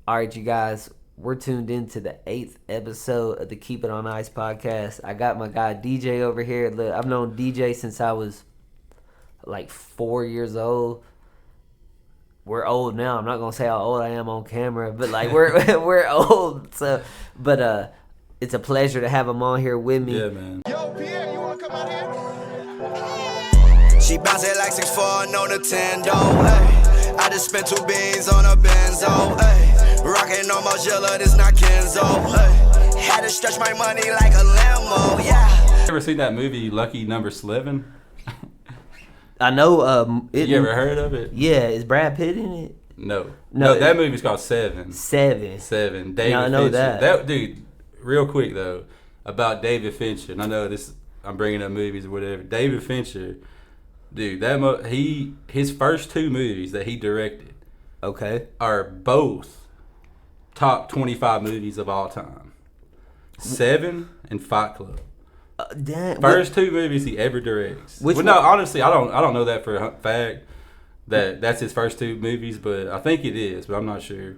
All right, you guys, we're tuned into the 8th episode of the Keep It On Ice podcast. I got my guy DJ over here. Look, I've known DJ since I was like 4 years old. We're old now. I'm not gonna say how old I am on camera, but like we're old. So, but it's a pleasure to have him on here with me. Yeah, man. Yo, Pierre, you wanna come out here? She bounce it like 6'4", no Nintendo. Ay. I just spent 2 beans on a benzo. Ay. Rockin' on Mozilla, this not Kenzo. Ay. Had to stretch my money like a limo. Yeah. Ever seen that movie Lucky Number 11? I know. You ever heard of it? Yeah, is Brad Pitt in it? No, No, that movie's called Seven. Seven. David Yeah, I know Fincher. that. Dude, real quick though, about David Fincher. And I know this. I'm bringing up movies or whatever. David Fincher, dude, his first 2 movies that he directed, Okay, are both top 25 movies of all time. Seven and Fight Club. damn. First 2 movies he ever directs. Which No, one? honestly, I don't know that for a fact that that's his first 2 movies, but I think it is, but I'm not sure.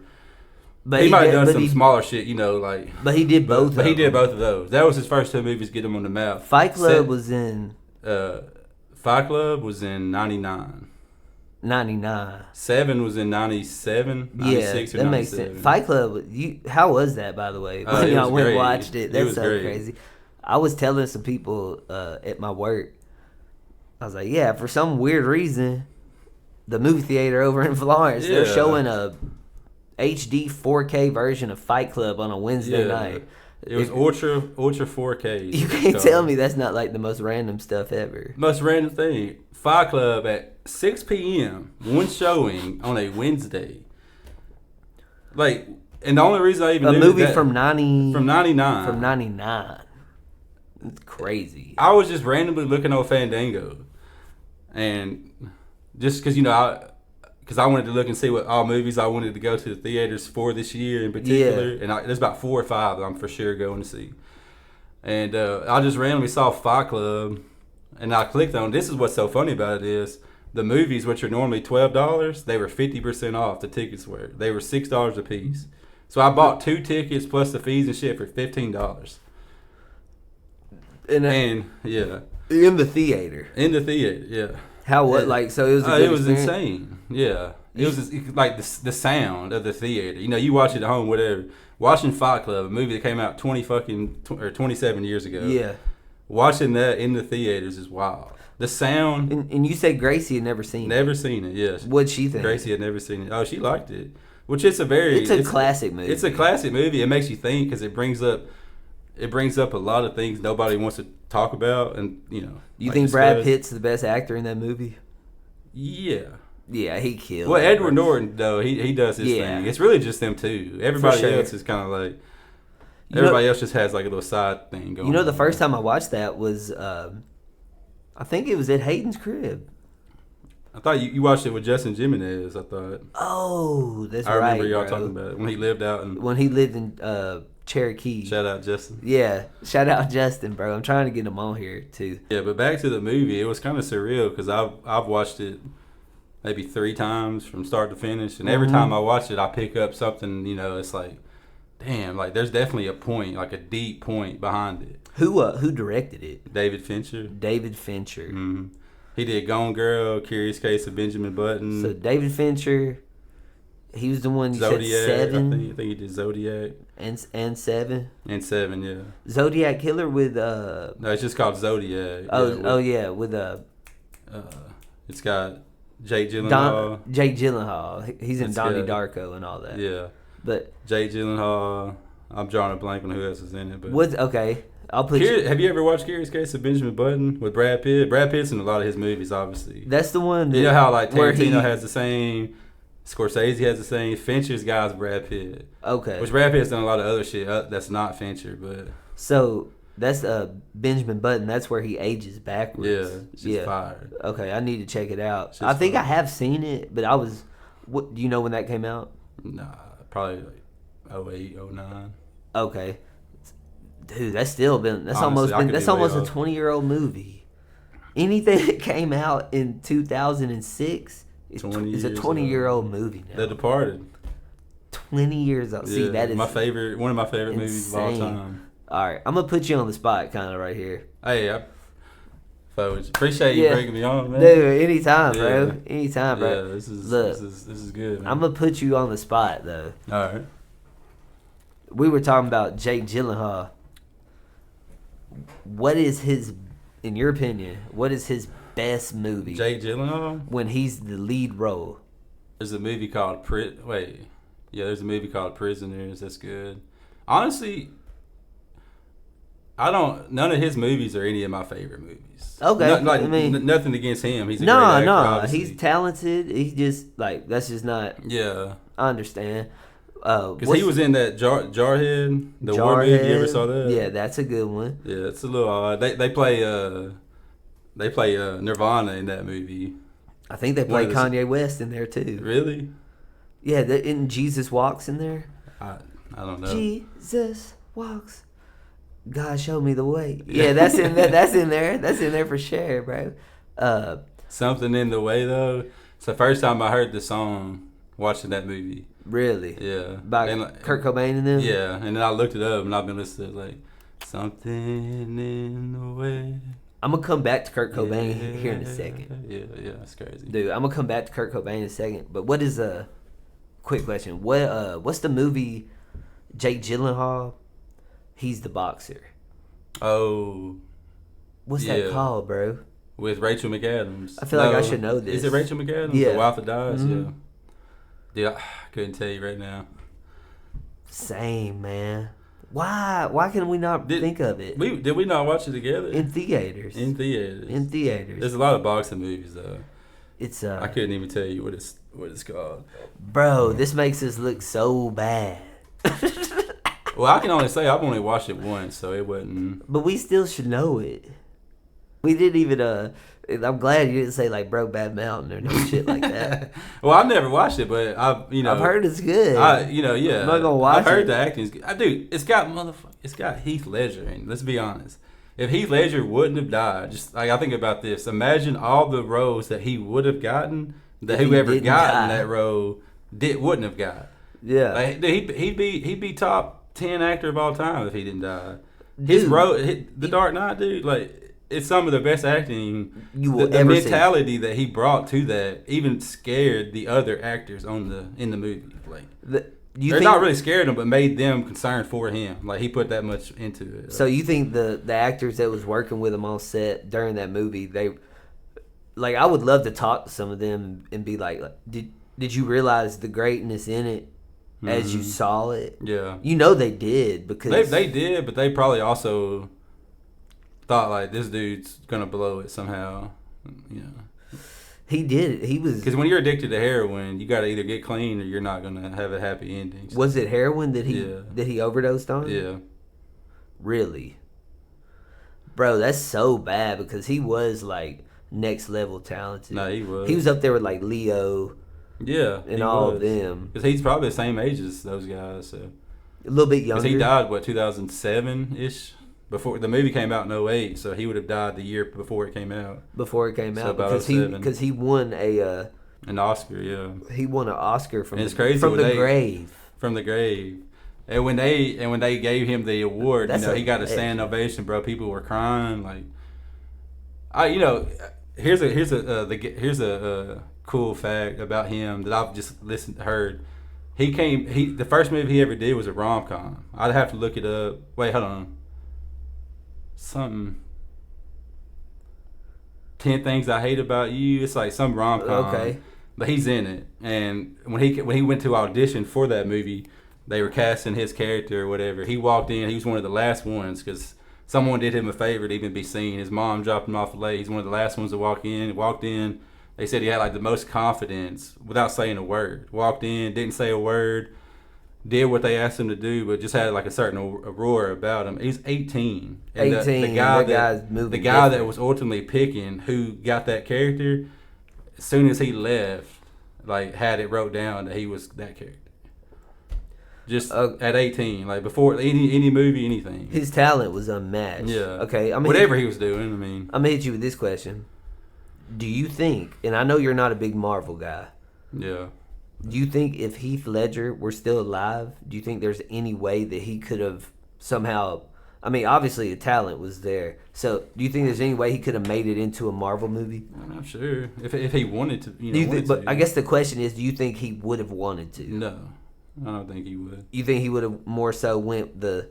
But He might have done but some smaller shit, like. But he did both. But he of did them. both of those. That was his first 2 movies. Get him on the map. Fight Club was in Fight Club was in '99. 99. 7 was in 97, 96 Yeah, or that makes 97. sense. Fight Club. How was that, by the way? It When y'all was went and great. watched it, It that's was so great. crazy. I was telling some people at my work. I was like, yeah, for some weird reason, the movie theater over in Florence, they're Yeah. showing a HD 4K version of Fight Club on a Wednesday night. It was ultra 4K. You can't tell me that's not like the most random stuff ever. Most random thing. Fight Club at 6 p.m. One showing on a Wednesday. Like, and the only reason I even A knew movie that, from 99. from 99. From 99. It's crazy. I was just randomly looking on Fandango, and just because because I wanted to look and see what all movies I wanted to go to the theaters for this year in particular, and there's about 4 or 5 that I'm for sure going to see. And I just randomly saw Fight Club, and I clicked on. This is what's so funny about it is the movies, which are normally $12, they were 50% off. The tickets were $6 a piece. So I bought 2 tickets plus the fees and shit for $15. And yeah, in the theater. in the theater, yeah. How what? Like, so it was a good It was experience? insane. Yeah, it was like the sound of the theater. You watch it at home, whatever. Watching Fight Club, a movie that came out 27 years ago. Yeah. Watching that in the theaters is wild. The sound. And you said Gracie had never seen it. Never seen it. Yes. What'd she think? Gracie had never seen it. Oh, she liked it. Which it's a classic movie. It's a classic movie. It makes you think because it brings up a lot of things nobody wants to talk about, and You like think Brad discuss. Pitt's the best actor in that movie? Yeah. Yeah, he killed. Well, it, Edward bro. Norton though he does his Yeah. thing. It's really just them two. Everybody sure. else is kind of like You know- everybody else just has like a little side thing going. The on. first time I watched that was, I think it was at Hayden's crib. I thought you watched it with Justin Jimenez. I thought Oh, that's I right. remember y'all bro. talking about it when he lived out in. When he lived in Cherokee. Shout out Justin. Yeah, shout out Justin, bro. I'm trying to get him on here too. Yeah, but back to the movie, it was kind of surreal because I've watched it maybe 3 times from start to finish, and every time I watch it, I pick up something. It's like, damn, like there's definitely a point, like a deep point behind it. Who directed it? David Fincher. David Fincher. Mm-hmm. He did Gone Girl, Curious Case of Benjamin Button. So David Fincher, he was the one you Zodiac, said 7 I think he did Zodiac and 7. and 7, yeah. Zodiac Killer with No, it's just called Zodiac. with It's got Jake Gyllenhaal. Jake Gyllenhaal. He's in It's Donnie good. Darko and all that. Yeah, But Jake Gyllenhaal. I'm drawing a blank on who else is in it. But what's okay? I'll put you. have you ever watched Curious Case of Benjamin Button with Brad Pitt? Brad Pitt's in a lot of his movies, obviously. That's the one. You know how like where Tarantino has the same, Scorsese has the same. Fincher's guy's Brad Pitt. Okay. Which Brad Pitt's done a lot of other shit that's not Fincher, but So that's Benjamin Button. That's where he ages backwards. yeah, it's just fire. Okay, I need to check it out. It's I just think fire. I have seen it, but I was. What do you know when that came out? Nah, probably like 08, 09. Okay, dude, that's still been. That's Honestly, I could That's be way almost a off. 20-year-old movie. Anything that came out in 2006 is 20 a years 20-year-old movie now. The Departed. 20 years old. See, that is one of my favorite movies of all insane. time. All right, I'm gonna put you on the spot, kind of right here. Hey, I appreciate you bringing me on, man. Dude, anytime, bro. Anytime, bro. Yeah, this is good, man. I'm gonna put you on the spot though. All right. We were talking about Jake Gyllenhaal. What is his, in your opinion, what is his best movie? Jake Gyllenhaal? When he's the lead role. There's a movie called there's a movie called Prisoners. That's good. Honestly, none of his movies are any of my favorite movies. Okay, nothing against him. He's a great actor, obviously. He's talented. He's just like, that's just not. Yeah, I understand. Because he was in that Jarhead, the war movie. You ever saw that? Yeah, that's a good one. Yeah, it's a little odd. They play Nirvana in that movie. I think they play Kanye West in there too. Really? Yeah, isn't Jesus Walks in there? I don't know. Jesus walks. God show me the way. Yeah, that's in there. That's in there. That's in there for sure, bro. Something in the Way though. It's the first time I heard the song watching that movie. Really? Yeah. By Kurt Cobain and them? Yeah, and then I looked it up and I've been listening to like something in the way. I'm gonna come back to Kurt Cobain here in a second. Yeah, that's crazy. Dude, I'm gonna come back to Kurt Cobain in a second. But what is quick question. What's the movie Jake Gyllenhaal? He's the boxer. Oh. What's that called, bro? With Rachel McAdams. I feel like I should know this. Is it Rachel McAdams? Yeah. The wife that dies? Mm-hmm. Yeah. Dude, I couldn't tell you right now. Same, man. Why can we not think of it? Did we not watch it together? In theaters. In theaters. There's a lot of boxing movies though. It's I couldn't even tell you what it's called. Bro, this makes us look so bad. Well, I can only say I've only watched it once, so it wasn't. But we still should know it. We didn't even. I'm glad you didn't say like Brokeback Mountain or no shit like that. Well, I've never watched it, but I've heard it's good. Yeah. I'm not gonna watch it. I've heard the acting is good. Dude, it's got Heath Ledger in it. Let's be honest. If Heath Ledger wouldn't have died, just like I think about this, imagine all the roles that he would have gotten that whoever got in that role wouldn't have got. Yeah, like, he'd be top 10 actor of all time if he didn't die. His role, The Dark Knight, dude, like it's some of the best acting you will the ever mentality see. That he brought to that even scared the other actors in the movie. Like they're not really scared them, but made them concerned for him. Like he put that much into it. So you think the actors that was working with him on set during that movie, they like I would love to talk to some of them and be like did you realize the greatness in it as you saw it? Yeah, they did because they did, but they probably also thought like this dude's gonna blow it somehow. He did it. He was because when you're addicted to heroin, you got to either get clean or you're not gonna have a happy ending. So. Was it heroin that he overdosed on? Yeah. Really, bro, that's so bad because he was like next level talented. No, he was. He was up there with like Leo. Yeah, and all of them. Because he's probably the same age as those guys. So a little bit younger. Because he died 2007-ish. Before the movie came out in 2008, so he would have died the year before it came out. Because he won an Oscar, yeah. He won an Oscar from the grave. From the grave. And when they gave him the award, he got a standing ovation, bro. People were crying. Like, here's a cool fact about him that I've just heard. The first movie he ever did was a rom-com. I'd have to look it up. Wait, hold on. Something 10 Things I Hate About You. It's like some rom-com. Okay. But he's in it. And when he went to audition for that movie, they were casting his character or whatever. He walked in. He was one of the last ones because someone did him a favor to even be seen. His mom dropped him off late. He's one of the last ones to walk in. He walked in. They said he had like the most confidence without saying a word. Walked in, didn't say a word, did what they asked him to do, but just had like a certain aurora about him. He's 18. And 18. The guy that was ultimately picking who got that character, as soon as he left, like had it wrote down that he was that character. Just at 18, like before any movie, anything. His talent was unmatched. Yeah. Okay. Whatever he was doing, I mean. I'm gonna hit you with this question. Do you think, and I know you're not a big Marvel guy. Yeah. Do you think if Heath Ledger were still alive, do you think there's any way that he could have somehow? I mean, obviously the talent was there. So, do you think there's any way he could have made it into a Marvel movie? I'm not sure if he wanted to. But I guess the question is, do you think he would have wanted to? No, I don't think he would. You think he would have more so went the?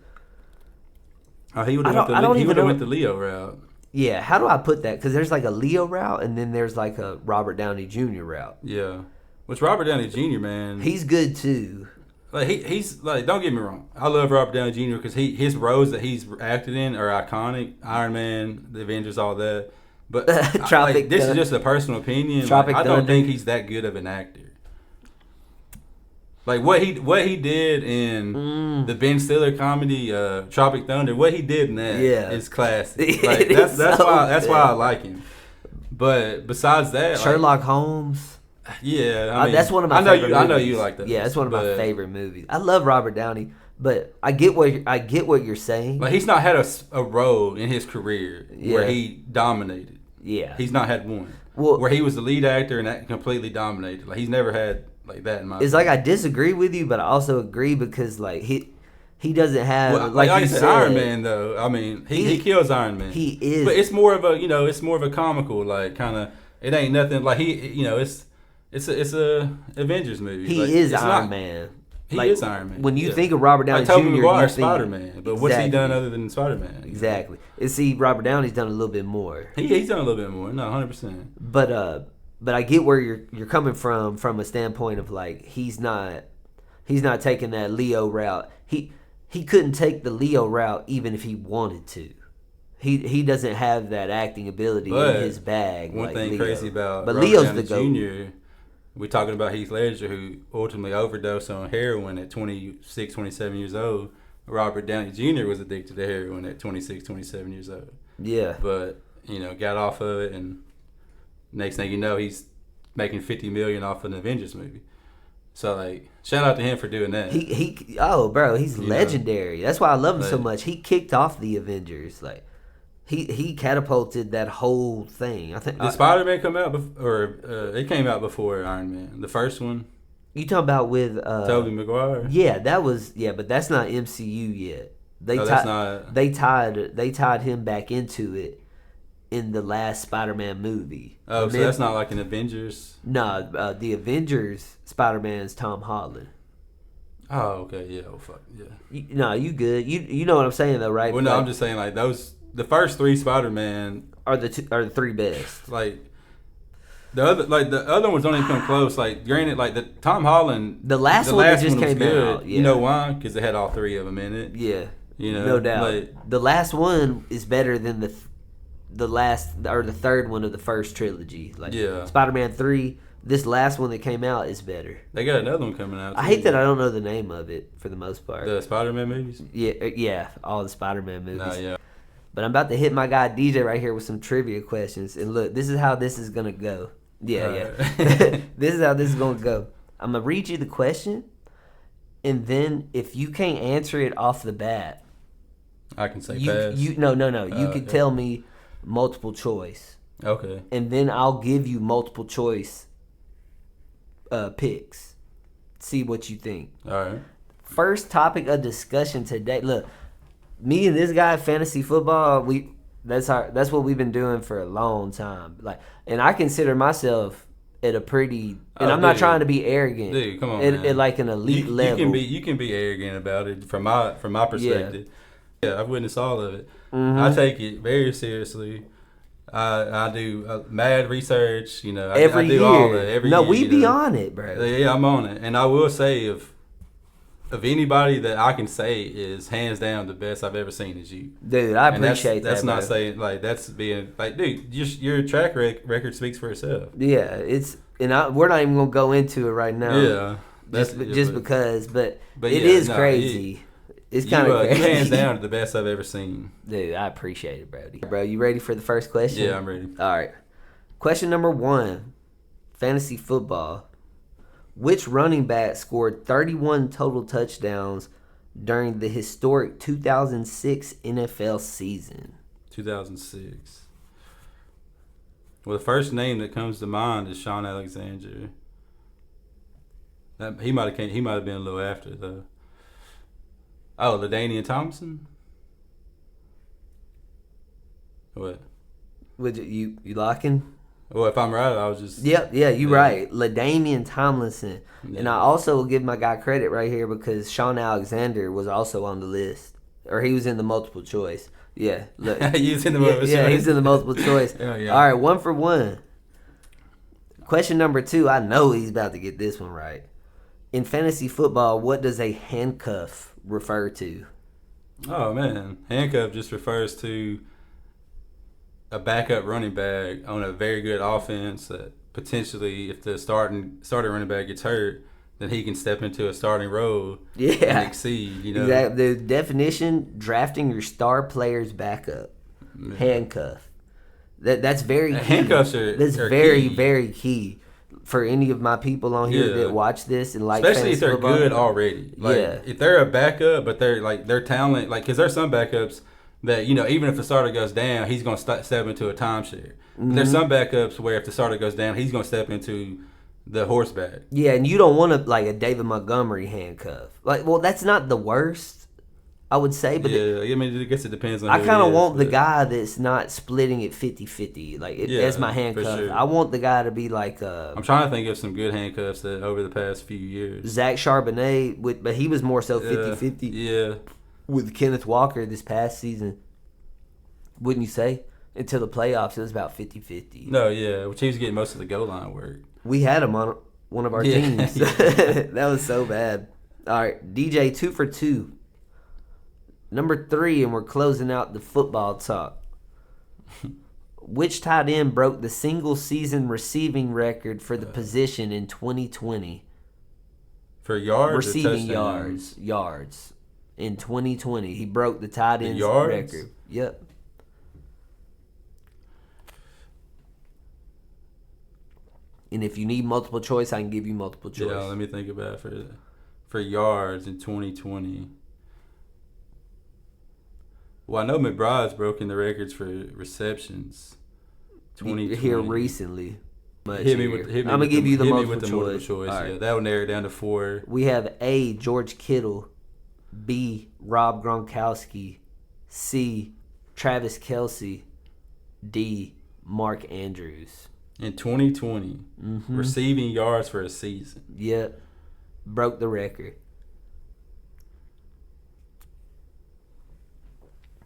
He would have went the Leo route. Yeah, how do I put that? Because there's like a Leo route, and then there's like a Robert Downey Jr. route. Yeah, which Robert Downey Jr. man, he's good too. Like he's like, don't get me wrong, I love Robert Downey Jr. because his roles that he's acted in are iconic. Iron Man, the Avengers, all that. But this is just a personal opinion. I don't think he's that good of an actor. Like what he did in the Ben Stiller comedy Tropic Thunder, what he did in that is classic. Like that's why I like him. But besides that, Sherlock Holmes. Yeah, I mean, that's one of my favorite movies. I know you like that. Yeah, that's one of my favorite movies. I love Robert Downey, but I get what you're saying. Like he's not had a role in his career where he dominated. Yeah, he's not had one where he was the lead actor and that completely dominated. Like he's never had like that in my. It's opinion. Like I disagree with you, but I also agree because like he doesn't have like you said, Iron Man though. I mean, he kills Iron Man. He is, but it's more of a comical like kind of. It ain't nothing like It's a Avengers movie. He is Iron Man. He is Iron Man. When you think of Robert Downey Jr., Tobey Maguire, Spider-Man. But what's he done other than Spider-Man? Exactly. And see, Robert Downey's done a little bit more. He's done a little bit more. No, 100%. But I get where you're coming from a standpoint of like he's not taking that Leo route. He couldn't take the Leo route even if he wanted to. He doesn't have that acting ability in his bag. One like thing Leo. crazy about but Robert Leo's Downey the GOAT. Jr. We're talking about Heath Ledger, who ultimately overdosed on heroin at 26, 27 years old. Robert Downey Jr. was addicted to heroin at 26, 27 years old. Yeah. But, got off of it, and next thing you know, he's making $50 million off an Avengers movie. So, like, shout out to him for doing that. He's legendary. That's why I love him so much. He kicked off the Avengers. Like, he catapulted that whole thing. I think. Did Spider-Man come out it came out before Iron Man, the first one? You talking about with Tobey Maguire? Yeah, but that's not MCU yet. They tied him back into it in the last Spider-Man movie. Oh, so that's not like an Avengers? No, the Avengers Spider-Man's Tom Holland. Oh, okay, yeah, oh fuck, yeah. You good? You know what I'm saying though, right? Well, no, I'm just saying like the first three Spider-Man are the three best. Like the other ones don't even come close. Like granted, like the Tom Holland, the last one that just came out. Yeah. You know why? Because they had all three of them in it. Yeah, no doubt. Like, the last one is better than the last or the third one of the first trilogy. Like Spider-Man 3. This last one that came out is better. They got another one coming out too. I hate that I don't know the name of it for the most part. The Spider-Man movies? Yeah, all the Spider-Man movies. Nah, yeah. But I'm about to hit my guy DJ right here with some trivia questions. And look, this is how this is going to go. Yeah. This is how this is going to go. I'm going to read you the question. And then if you can't answer it off the bat. I can say pass. No. You can tell me multiple choice. Okay. And then I'll give you multiple choice picks. See what you think. All right. First topic of discussion today. Look, me and this guy, fantasy football, that's what we've been doing for a long time. Like, and I consider myself at a pretty, and I'm not trying to be arrogant. Dude, come on, at like an elite level. You can be arrogant about it from my perspective. Yeah, I've witnessed all of it. Mm-hmm. I take it very seriously. I do mad research. Every I do year. all that every year. No, we be on it, bro. Yeah, I'm on it, and I will say if anybody that I can say is hands down the best I've ever seen is you. Dude, I appreciate that. That's not saying like that's being like, dude, just your track record speaks for itself. Yeah, we're not even gonna go into it right now. Yeah, because it is crazy. It's kind of crazy. You hands down the best I've ever seen. Dude, I appreciate it, Brody. Bro, you ready for the first question? Yeah, I'm ready. All right. Question number 1, fantasy football. Which running back scored 31 total touchdowns during the historic 2006 NFL season? 2006. Well, the first name that comes to mind is Sean Alexander. He might have been a little after though. Oh, LaDainian Tomlinson. What? Would you locking? Well, if I'm right, I was just. Yep, yeah, you right. LaDainian Tomlinson. Yeah. And I also will give my guy credit right here because Sean Alexander was also on the list. Or he was in the multiple choice. Yeah. Look. He was in the multiple choice. Yeah, he was in the multiple choice. Yeah. All right, 1 for 1. Question number 2. I know he's about to get this one right. In fantasy football, what does a handcuff refer to? Oh, man. Handcuff just refers to a backup running back on a very good offense that potentially, if the starting running back gets hurt, then he can step into a starting role and exceed. You know, exactly. The definition: drafting your star player's backup. Handcuff. That's very key. Handcuffs are very key. Very key for any of my people on here that watch this and like, especially if they're football. good already. Like, if they're a backup, but they're like their talent, like because there's some backups that, you know, even if the starter goes down, he's going to step into a timeshare. Mm-hmm. There's some backups where if the starter goes down, he's going to step into the horseback. Yeah, and you don't want to like a David Montgomery handcuff. Like, well, that's not the worst, I would say. But I mean, I guess it depends on. I kind of want the guy that's not splitting it 50-50. Like, as my handcuff. Sure. I want the guy to be like. I'm trying to think of some good handcuffs that over the past few years. Zach Charbonnet, but he was more so 50-50. Yeah. With Kenneth Walker this past season, wouldn't you say? Until the playoffs, it was about 50-50. No, yeah, which he was getting most of the goal line work. We had him on one of our teams. That was so bad. All right, DJ, 2 for 2. Number 3, and we're closing out the football talk. Which tight end broke the single-season receiving record for the position in 2020? For yards receiving or touchdowns? Yards. In 2020, he broke the tight end's record. Yep. And if you need multiple choice, I can give you multiple choice. Yeah, let me think about it. For yards in 2020. Well, I know McBride's broken the records for receptions. 2020. Here recently. Hit me with I'm gonna give you the multiple choice. Right. Yeah, that will narrow it down to 4. We have A, George Kittle. B, Rob Gronkowski. C, Travis Kelce. D, Mark Andrews. In 2020, receiving yards for a season. Yep. Broke the record.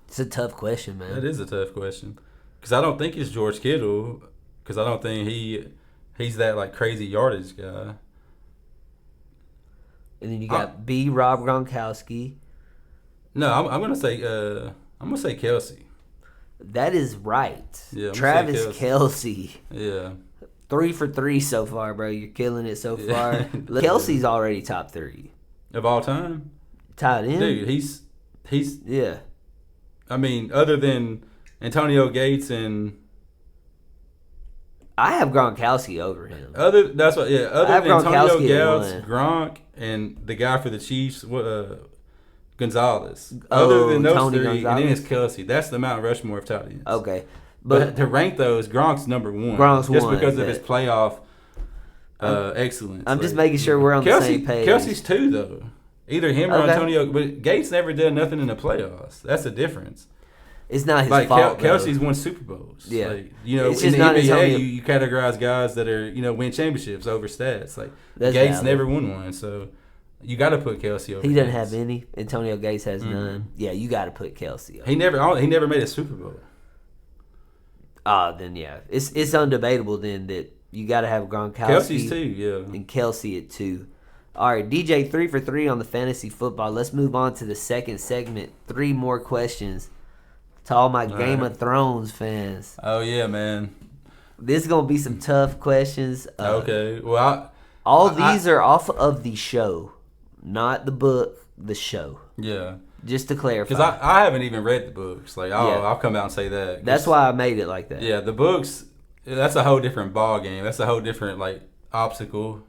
It's a tough question, man. That is a tough question. Because I don't think it's George Kittle. Because I don't think he's that like crazy yardage guy. And then you got B, Rob Gronkowski. No, I'm gonna say Kelce. That is right. Yeah, Travis Kelce. Yeah. 3 for 3 so far, bro. You're killing it so far. Kelce's already top 3 of all time. Tight end, dude. He's yeah. I mean, other than Antonio Gates and I have Gronkowski over him. Other than Antonio Gates, Gronk, and the guy for the Chiefs, Gonzalez. Other than those Tony 3, Gonzalez? and then it's Kelce. That's the Mount Rushmore of tight ends. Okay. But to rank those, Gronk's number 1. Gronk's just 1, because of his playoff excellence. I'm just making sure we're on the same page. Kelce's 2, though. Either him or Antonio. But Gates never did nothing in the playoffs. That's the difference. It's not his fault. Kelsey's won Super Bowls. Yeah. Like, in the NBA, you categorize guys that are, win championships over stats. Like, Gates never won one, so you got to put Kelce over. He doesn't have any. Antonio Gates has none. Yeah, you got to put Kelce over. He never made a Super Bowl. Then yeah, it's undebatable then that you got to have Gronkowski. Kelce's 2, yeah, and Kelce at 2. All right, DJ, 3 for 3 on the fantasy football. Let's move on to the second segment. 3 more questions to all my Game of Thrones fans. Oh yeah, man. This is gonna be some tough questions. Okay, well, these are off of the show, not the book. The show. Yeah. Just to clarify, because I haven't even read the books. Like, I'll come out and say that. That's why I made it like that. Yeah, the books. That's a whole different ball game. That's a whole different obstacle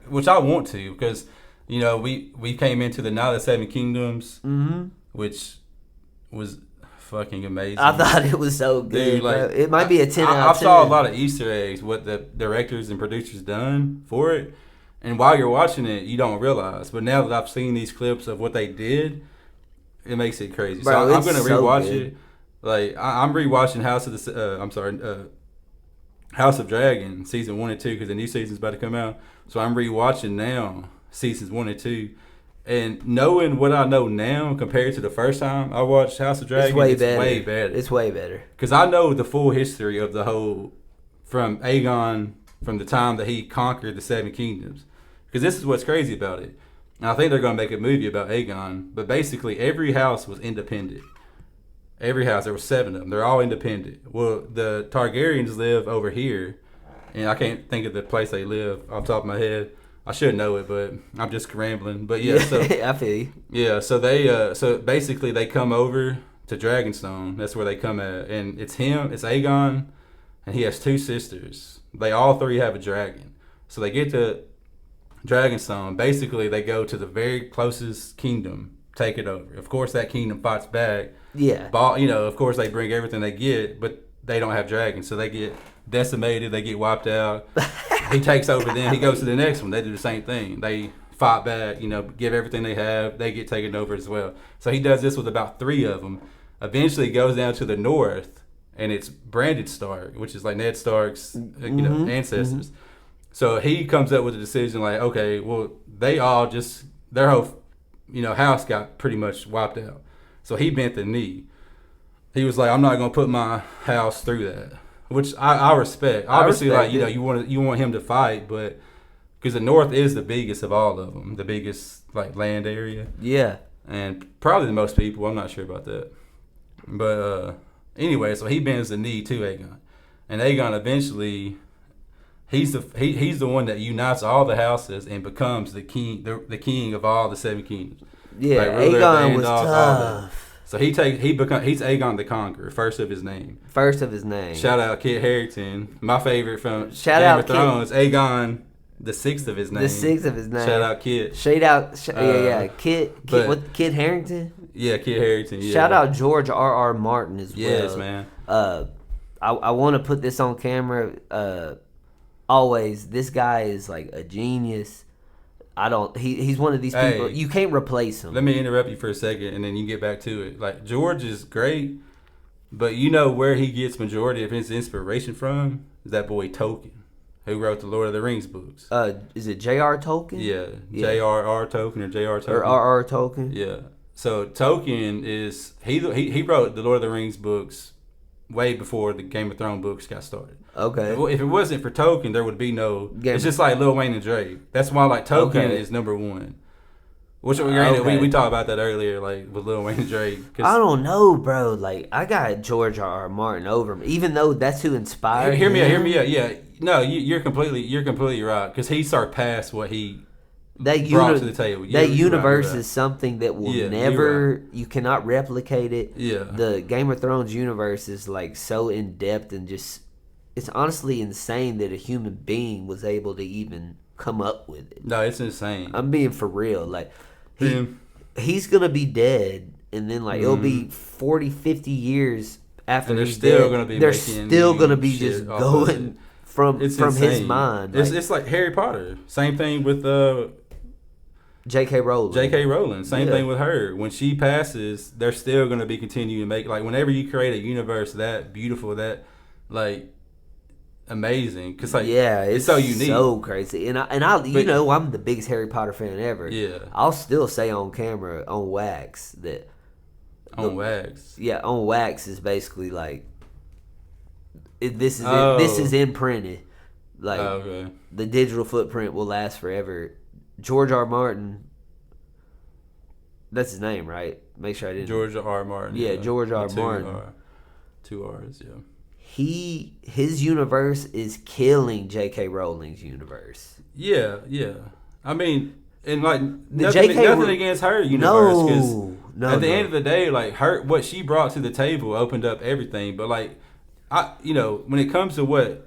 which I want to, because we came into the Night of the Seven Kingdoms, which was fucking amazing. I thought it was so good. Dude, it might be a 10 out of 10. I saw a lot of Easter eggs, what the directors and producers done for it, And while you're watching it, you don't realize. But now that I've seen these clips of what they did, it makes it crazy. Bro, so I'm gonna rewatch good. it. Like I'm rewatching House of Dragon season 1 and 2 because the new season's about to come out. So I'm rewatching now seasons 1 and 2, and knowing what I know now compared to the first time I watched House of Dragon, It's way better. It's way better because I know the full history of the whole from Aegon, from the time that he conquered the Seven Kingdoms. Because this is what's crazy about it. And I think they're going to make a movie about Aegon, but basically every house was independent. Every house, there were 7 of them. They're all independent. Well, the Targaryens live over here, and I can't think of the place they live off the top of my head. I should know it, but I'm just rambling. But yeah, so I feel you. Yeah, so they so basically they come over to Dragonstone. That's where they come at, and it's Aegon, and he has 2 sisters. They all 3 have a dragon. So they get to Dragonstone. Basically, they go to the very closest kingdom, take it over. Of course, that kingdom fights back. Yeah. Of course, they bring everything they get, but they don't have dragons, so they get decimated. They get wiped out. He takes over. Then he goes to the next one. They do the same thing. They fight back. Give everything they have. They get taken over as well. So he does this with about 3 of them. Eventually, goes down to the north, and it's Brandon Stark, which is like Ned Stark's ancestors. Mm-hmm. So he comes up with a decision like, okay, well, they all just their whole house got pretty much wiped out. So he bent the knee. He was like, I'm not gonna put my house through that, which I respect. Obviously, you want him to fight, but because the North is the biggest of all of them, the biggest like land area. Yeah. And probably the most people. I'm not sure about that, but anyway, so he bends the knee to Aegon, and Aegon eventually. He's the one that unites all the houses and becomes the king, the king of all the 7 kingdoms. Yeah, like Aegon was tough. So he's Aegon the Conqueror, first of his name. Shout out Kit Harington, my favorite from Game of Thrones. Aegon, the 6th of his name. Shout out Kit. Kit Harington. Yeah, Kit Harington. Yeah. Shout out George R.R. Martin as well. Yes, man. I want to put this on camera. Always, this guy is like a genius. He's one of these people. You can't replace him. Let me interrupt you for a second, and then you get back to it. Like, George is great, but you know where he gets majority of his inspiration from? Is that boy Tolkien, who wrote the Lord of the Rings books. Is it J.R. Tolkien? Yeah. J.R.R. Tolkien or J.R. Tolkien. Or R.R. Tolkien? Yeah. So Tolkien is he wrote the Lord of the Rings books way before the Game of Thrones books got started. Okay. If it wasn't for Tolkien, there would be no. It's just like Lil Wayne and Drake. That's why Tolkien is number 1. Which we talked about that earlier, like with Lil Wayne and Drake. I don't know, bro. Like I got George R.R. Martin over him, even though that's who inspired. Hear me out. Yeah, no, you're completely right because he surpassed what he brought to the table. That universe is something that will never. You cannot replicate it. Yeah. The Game of Thrones universe is like so in depth and just. It's honestly insane that a human being was able to even come up with it. No, it's insane. I'm being for real. Like, he's going to be dead, and then, like, it'll be 40, 50 years after he's dead. They're still going to be just going from his mind. It's like Harry Potter. Same thing with J.K. Rowling. Same thing with her. When she passes, they're still going to be continuing to make, like, whenever you create a universe that beautiful, that, like, amazing, because like it's so unique, so crazy, and I I'm the biggest Harry Potter fan ever. Yeah, I'll still say on camera on wax that on wax is basically like this is imprinted. Like the digital footprint will last forever. George R. Martin, that's his name, right? Make sure I didn't. George R. Martin. Yeah, George R. Martin. 2 R's. Yeah. His universe is killing J.K. Rowling's universe. Yeah. I mean, and like nothing against her universe, because at the end of the day, like what she brought to the table opened up everything. But like, when it comes to what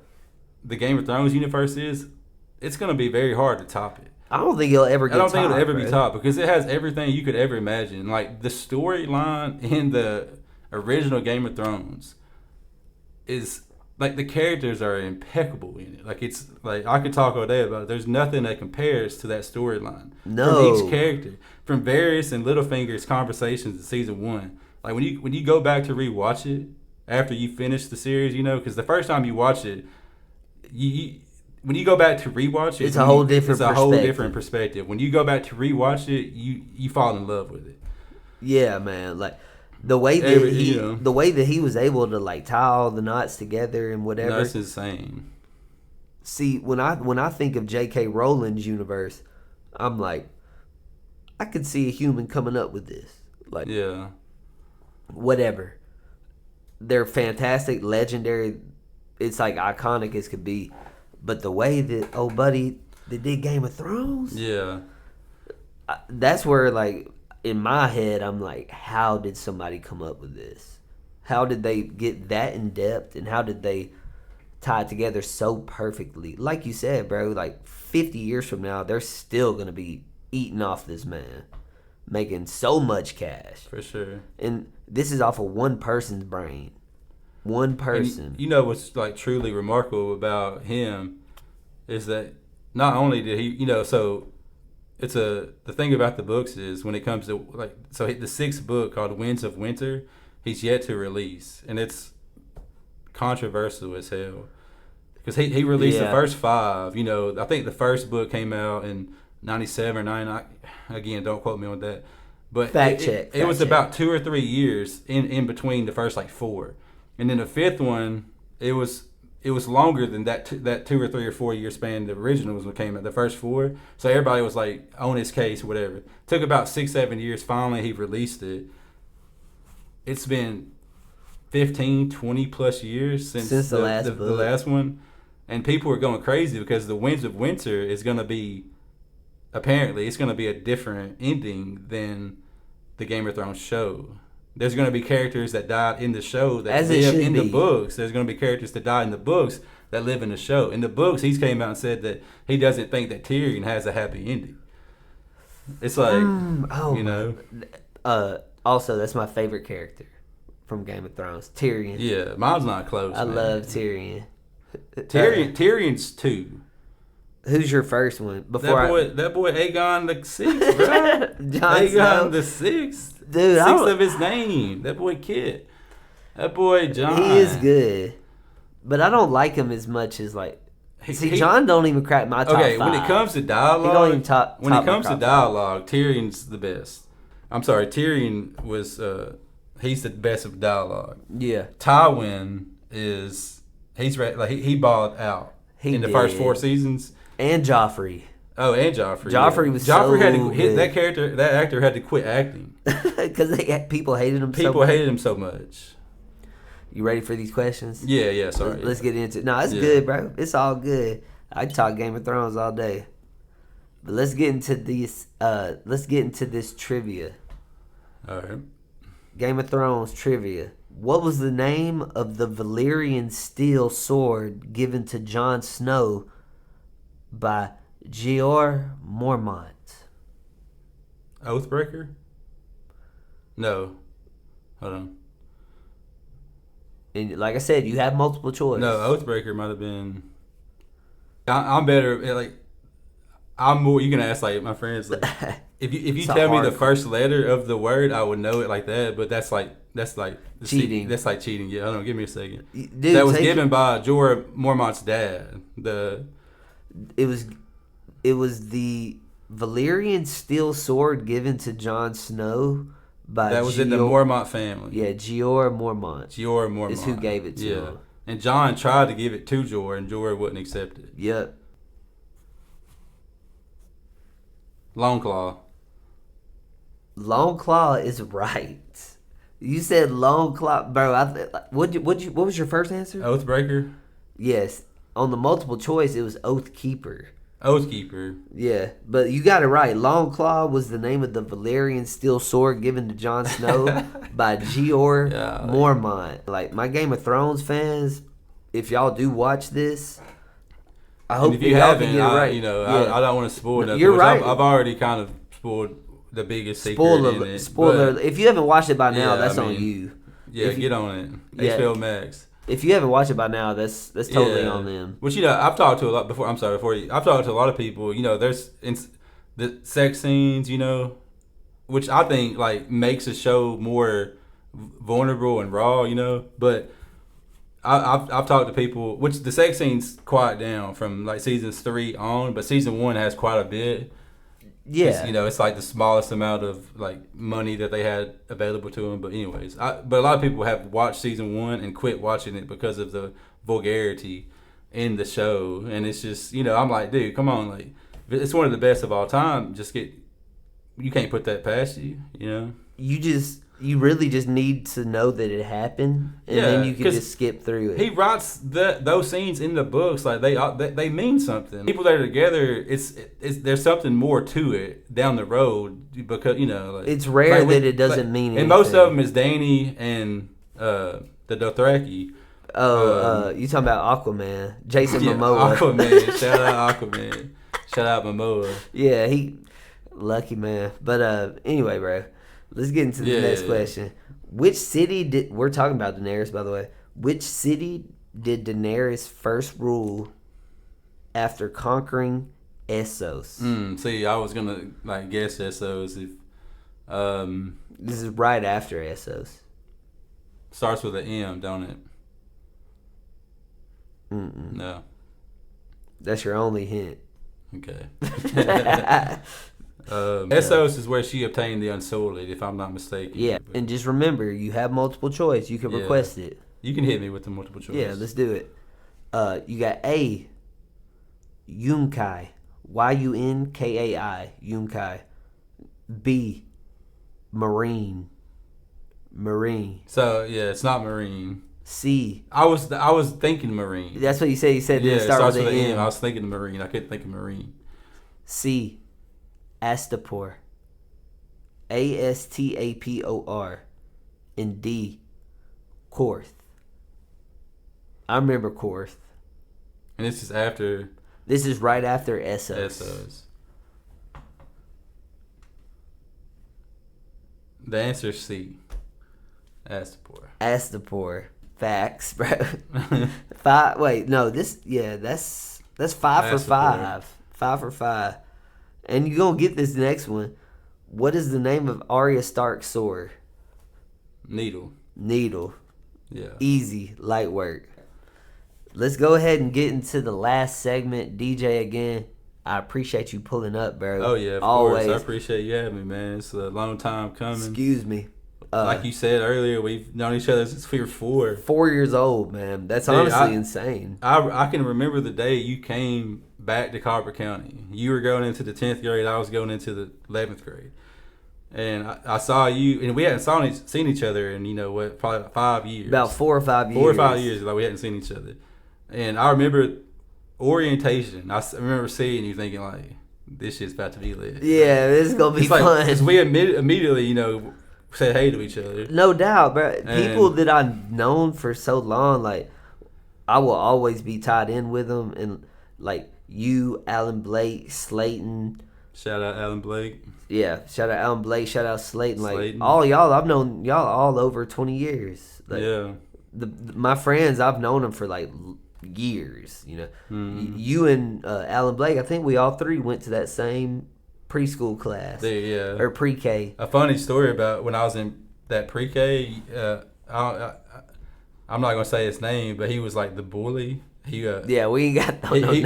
the Game of Thrones universe is, it's gonna be very hard to top it. I don't think it'll ever be topped because it has everything you could ever imagine. Like the storyline in the original Game of Thrones is like the characters are impeccable in it. Like it's like I could talk all day about it. There's nothing that compares to that storyline from each character, from Varys and Littlefinger's conversations in season 1. Like when you go back to rewatch it after you finish the series, you know, because the first time you watch it, when you go back to rewatch it, it's a whole different perspective. When you go back to rewatch it, you fall in love with it. Yeah, man. Like the way that he was able to like tie all the knots together and whatever. That's insane. See, when I think of J.K. Rowling's universe, I'm like, I could see a human coming up with this. Like, yeah, whatever. They're fantastic, legendary. It's like iconic as could be. But the way that old buddy that did Game of Thrones, yeah, that's where like in my head I'm like, how did somebody come up with this? How did they get that in depth, and how did they tie it together so perfectly? Like you said, bro, like 50 years from now, they're still gonna be eating off this man, making so much cash for sure. And this is off of one person's brain. One person. You know what's like truly remarkable about him is that not only did he, you know, so it's the thing about the books is when it comes to like, so the 6th book called Winds of Winter, he's yet to release, and it's controversial as hell because he released the first 5. You know, I think the first book came out in 97 or 99. Again, don't quote me on that, but it was about 2 or 3 years in between the first like 4. And then the 5th one, it was longer than that 2 or 3 or 4 year span. The original was when it came out, the first 4. So everybody was like on his case, whatever. Took about 6-7 years. Finally, he released it. It's been 15, 20 plus years since the last one, and people are going crazy because the Winds of Winter is going to be, apparently, it's going to be a different ending than the Game of Thrones show. There's going to be characters that died in the show that live in the books. There's going to be characters that die in the books that live in the show. In the books, he's came out and said that he doesn't think that Tyrion has a happy ending. It's like, you know. Also, that's my favorite character from Game of Thrones, Tyrion. Yeah, mine's not close. I love Tyrion. Tyrion's 2. Who's your first one? That boy Aegon the 6th, bro. Aegon the 6th. Dude, 6th of his name. That boy Kit. That boy John. He is good. But I don't like him as much as like John don't even crack my top 5. When it comes to dialogue, he don't even top dialogue, Tyrion's the best. I'm sorry, Tyrion was he's the best of dialogue. Yeah. Tywin is he balled out in the first 4 seasons. And Joffrey. Oh, and Joffrey. Joffrey had to hit that actor had to quit acting because people hated him. People hated him so much. You ready for these questions? Yeah. Sorry. Let's get into it. No, it's good, bro. It's all good. I can talk Game of Thrones all day, but let's get into these. Let's get into this trivia. All right. Game of Thrones trivia. What was the name of the Valyrian steel sword given to Jon Snow by Jeor Mormont? Oathbreaker? No. Hold on. And like I said, you have multiple choice. No, Oathbreaker might have been. I'm better. Like, I'm more. You can ask like my friends. Like, if you tell me the first letter of the word, I would know it like that. But that's like cheating. That's like cheating. Yeah, hold on. Give me a second. Dude, that was given by Jorah Mormont's dad. It was the Valyrian steel sword given to Jon Snow by that was in the Mormont family. Yeah, Jeor Mormont. Jeor Mormont is who gave it to him. And Jon tried to give it to Jorah, and Jorah wouldn't accept it. Yep. Longclaw. Longclaw is right. You said Longclaw, bro. What was your first answer? Oathbreaker. Yes. On the multiple choice, it was Oathkeeper. Oathkeeper. Yeah, but you got it right. Longclaw was the name of the Valyrian steel sword given to Jon Snow by Jeor Mormont. Like, my Game of Thrones fans, if y'all do watch this, I hope if you y'all haven't, can get it right. I don't want to spoil nothing. You're right. I've already kind of spoiled the biggest secret in it. Spoiler. If you haven't watched it by now, that's on you. Yeah, get on it. HBO Max. If you haven't watched it by now, that's totally on them. Which I've talked to a lot before. I'm sorry, before you. I've talked to a lot of people. There's the sex scenes. Which I think like makes a show more vulnerable and raw. But I've talked to people. Which the sex scenes quiet down from like seasons 3 on, but season 1 has quite a bit. Yeah, it's like the smallest amount of like money that they had available to them. But anyways, but a lot of people have watched season 1 and quit watching it because of the vulgarity in the show, and it's just I'm like, dude, come on, like it's one of the best of all time. You can't put that past you. You really just need to know that it happened, and then you can just skip through it. He writes those scenes in the books like they mean something. People that are together, it's there's something more to it down the road because like, it's rare that it doesn't mean anything. And most of them is Danny and the Dothraki. You talking about Aquaman, Jason Momoa? Aquaman, shout out Aquaman, shout out Momoa. Yeah, he lucky man. But anyway, bro. Let's get into the next question. Which city we're talking about Daenerys, by the way. Which city did Daenerys first rule after conquering Essos? See, I was gonna like guess Essos if this is right after Essos. Starts with an M, don't it? Mm-mm. No. That's your only hint. Okay. Essos is where she obtained the Unsullied, if I'm not mistaken. Yeah, and just remember, you have multiple choice. You can request it. You can hit me with the multiple choice. Yeah, let's do it. You got A, Yunkai, Yunkai, Yunkai. B, Marine. So it's not Marine. C. I was thinking Marine. That's what you said. You said it starts with an an M. M. I was thinking Marine. I couldn't think of Marine. C. Astapor. Astapor. And D. Korth. I remember Korth. And this is after. This is right after Essos. The answer is C. Astapor. Facts, bro. 5. Wait, no. That's 5 for 5. 5 for 5. And you're going to get this next one. What is the name of Arya Stark's sword? Needle. Yeah. Easy. Light work. Let's go ahead and get into the last segment. DJ, again, I appreciate you pulling up, bro. Oh, yeah, of Always. course. I appreciate you having me, man. It's a long time coming. Excuse me. Like you said earlier, we've known each other since we were 4. 4 years old, man. That's honestly insane. I can remember the day you came back to Carver County. You were going into the 10th grade. I was going into the 11th grade. And I saw you, and we hadn't seen each other in, probably about 5 years. About 4 or 5 years. 4 or 5 years, like we hadn't seen each other. And I remember orientation. I remember seeing you thinking, like, this shit's about to be lit. Yeah, this is going to be fun. Because we immediately, said hey to each other. No doubt, bro. People that I've known for so long, like, I will always be tied in with them. And, like, you, Alan Blake, Slayton. Shout out Alan Blake. Yeah, shout out Alan Blake, shout out Slayton. Like, all y'all, I've known y'all all over 20 years. Like, yeah. My friends, I've known them for, like, years, Mm-hmm. You and Alan Blake, I think we all 3 went to that same preschool class. Yeah. Or pre-K. A funny story about when I was in that pre-K, I'm not going to say his name, but he was like the bully. We ain't got no name.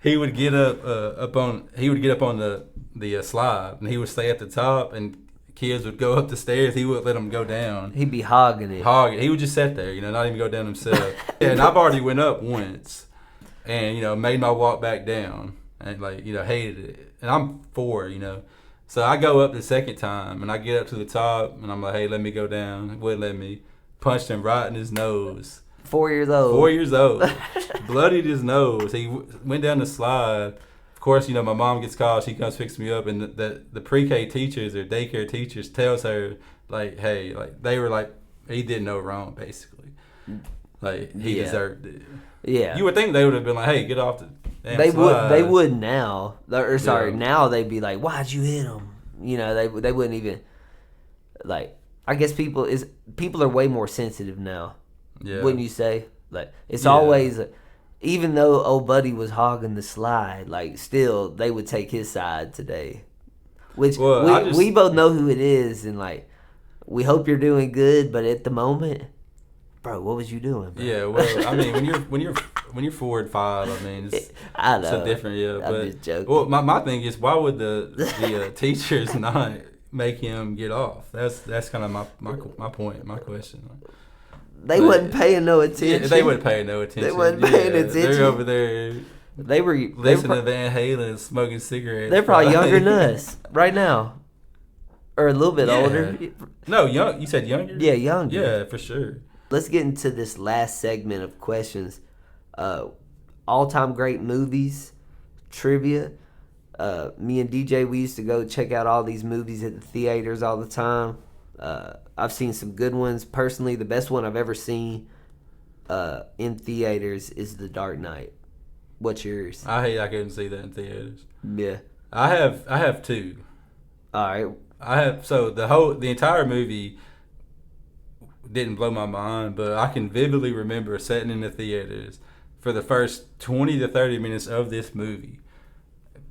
He would get up on the slide, and he would stay at the top, and kids would go up the stairs. He wouldn't let them go down. He'd be hogging it. He would just sit there, not even go down himself. And I've already went up once, and made my walk back down, and hated it. And I'm 4, so I go up the second time, and I get up to the top, and I'm like, hey, let me go down. He wouldn't let me. Punched him right in his nose. 4 years old. 4 years old. Bloodied his nose. He went down the slide. Of course, my mom gets called. She comes picks me up, and the pre-K teachers or daycare teachers tells her, like, hey, like, they were like, he did no wrong, basically. Like, he deserved it. Yeah. You would think they would have been like, hey, get off the damn slide. They would now. Now they'd be like, why'd you hit him? They wouldn't even, like, I guess people are way more sensitive now. Yeah. Wouldn't you say? Like it's Yeah. always, even though old buddy was hogging the slide, like still they would take his side today. Which Well, we both know who it is, and like we hope you're doing good, but at the moment, bro, what was you doing, bro? Yeah, well, I mean, when you're 4 and 5, I mean, it's I know. so different. Yeah, I'm but just joking. well, my thing is, why would the teachers not make him get off? That's kind of my point, my question. They wasn't paying no attention. Yeah, they wasn't paying no attention. They wasn't paying attention. They're over there They were listening to Van Halen and smoking cigarettes. They're probably younger than us right now, or a little bit older. No, young. You said younger. Yeah, younger. Yeah, for sure. Let's get into this last segment of questions. All-time great movies, trivia. Me and DJ, we used to go check out all these movies at the theaters all the time. I've seen some good ones. Personally, the best one I've ever seen in theaters is The Dark Knight. What's yours? I couldn't see that in theaters. Yeah. I have 2. All right. The entire movie didn't blow my mind, but I can vividly remember sitting in the theaters for the first 20 to 30 minutes of this movie,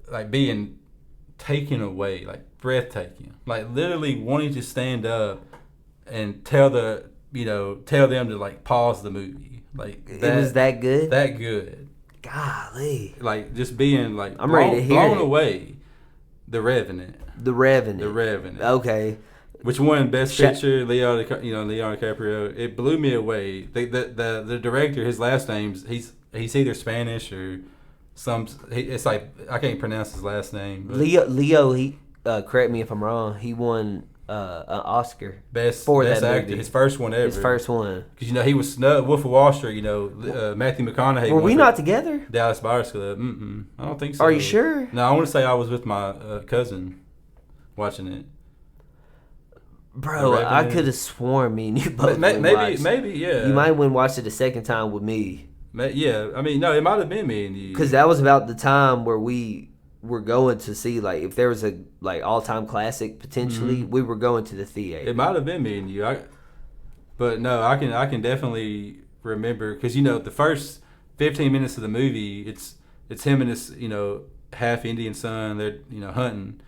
like being taken away, like breathtaking, like literally wanting to stand up and tell them to like pause the movie. Like It was that good? That good. Golly. Like just being like I'm ready to hear blown it. away. The Revenant. The Revenant. The Revenant. Okay. Which won Best Picture? Leonardo DiCaprio. It blew me away. The director, his last name's he's either Spanish or it's like I can't pronounce his last name. Leo. He correct me if I'm wrong. He won an Oscar Best that actor. movie. His first one ever. His first one. Because he was snubbed. Wolf of Wall Street. Matthew McConaughey. Were we not together? Dallas Buyers Club. I don't think so. Are you sure? No, I want to say I was with my cousin watching it. Bro, I could have sworn me and you both maybe yeah. You might have watched it a second time with me. Yeah, I mean, no, it might have been me and you. Because that was about the time where we were going to see, like, if there was a like all-time classic potentially, we were going to the theater. It might have been me and you. But no, I can definitely remember because the first 15 minutes of the movie, it's him and his half Indian son. They're hunting.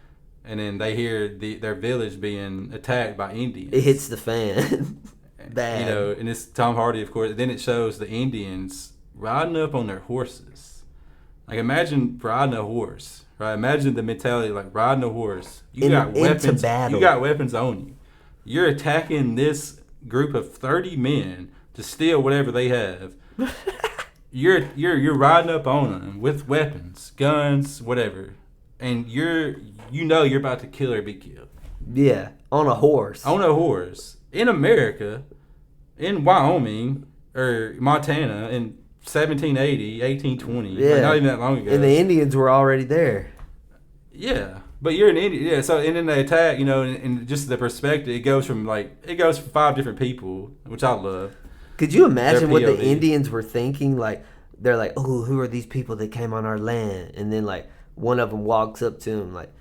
And then they hear their village being attacked by Indians. It hits the fan. Bad. And it's Tom Hardy, of course. Then it shows the Indians riding up on their horses. Like, imagine riding a horse, right? Imagine the mentality, like, riding a horse. You got weapons. Into battle. You got weapons on you. You're attacking this group of 30 men to steal whatever they have. You're riding up on them with weapons, guns, whatever. And you're about to kill or be killed. Yeah, on a horse. On a horse. In America, in Wyoming, or Montana, in 1780, 1820. Yeah. Like not even that long ago. And the Indians were already there. Yeah. But you're an Indian. Yeah, so, and then they attack, and just the perspective, it goes from 5 different people, which I love. Could you imagine what the POV. Indians were thinking? Like, they're like, oh, who are these people that came on our land? And then, like, one of them walks up to him like,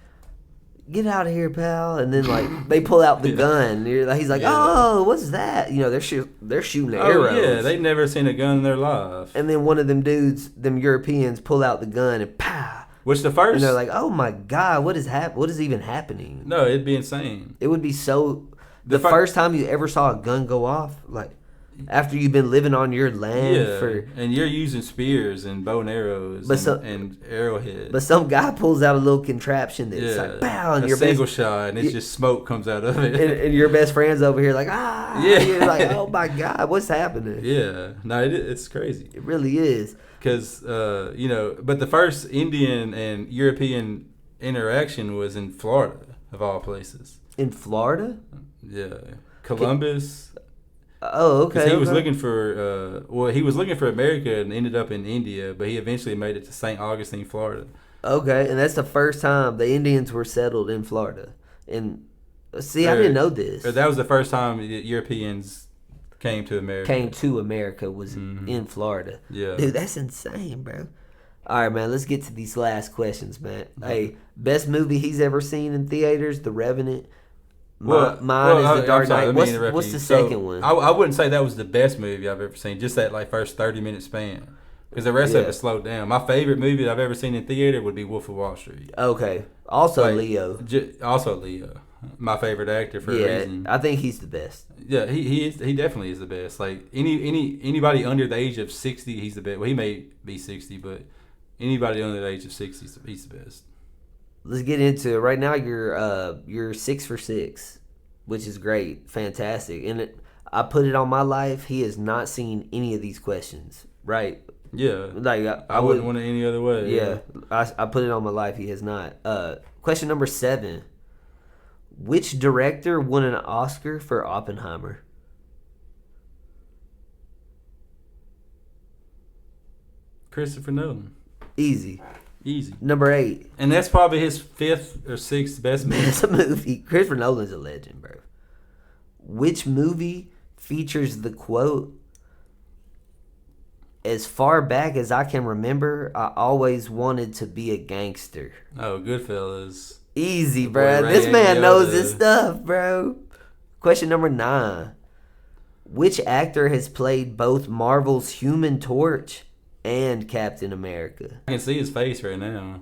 get out of here, pal. And then like they pull out the gun. He's like, oh, what's that? They're shooting arrows. Oh yeah, they've never seen a gun in their life. And then one of them dudes, them Europeans, pull out the gun and pow. Which the first, and they're like, oh my god, what is even happening? No, it'd be insane. It would be so. The first time you ever saw a gun go off, like. After you've been living on your land and you're using spears and bow and arrows and arrowheads. But some guy pulls out a little contraption that's like, pow, and your single shot, and it's just smoke comes out of it. And your best friend's over here like, yeah. You're like, oh my god, what's happening? Yeah, no, it's crazy. It really is. Because, but the first Indian and European interaction was in Florida, of all places. In Florida? Yeah. Columbus. Oh, okay. Because he was looking for, he was looking for America and ended up in India, but he eventually made it to St. Augustine, Florida. Okay, and that's the first time the Indians were settled in Florida. And see, I didn't know this. That was the first time Europeans came to America. Was in Florida. Yeah. Dude, that's insane, bro. All right, man, let's get to these last questions, man. Hey, best movie he's ever seen in theaters, The Revenant. Mine is The Dark Knight. What's the second one? I wouldn't say that was the best movie I've ever seen. Just that like first 30-minute span, because the rest of it slowed down. My favorite movie that I've ever seen in theater would be Wolf of Wall Street. Okay. Also like, Leo. Also Leo. My favorite actor for a reason. I think he's the best. Yeah, he definitely is the best. Like anybody under the age of 60, he's the best. Well, he may be 60, but anybody under the age of 60, he's the best. Let's get into it. Right now, you're 6 for 6, which is great, fantastic. And I put it on my life. He has not seen any of these questions, right? Yeah, like I wouldn't want it any other way. Yeah, I put it on my life. He has not. Question number 7: which director won an Oscar for Oppenheimer? Christopher Nolan. Easy. Number 8. And that's probably his 5th or 6th best movie. Best movie. Christopher Nolan's a legend, bro. Which movie features the quote, "As far back as I can remember, I always wanted to be a gangster"? Oh, Goodfellas. Easy, bro. This man knows his stuff, bro. Question number 9. Which actor has played both Marvel's Human Torch and Captain America? I can see his face right now.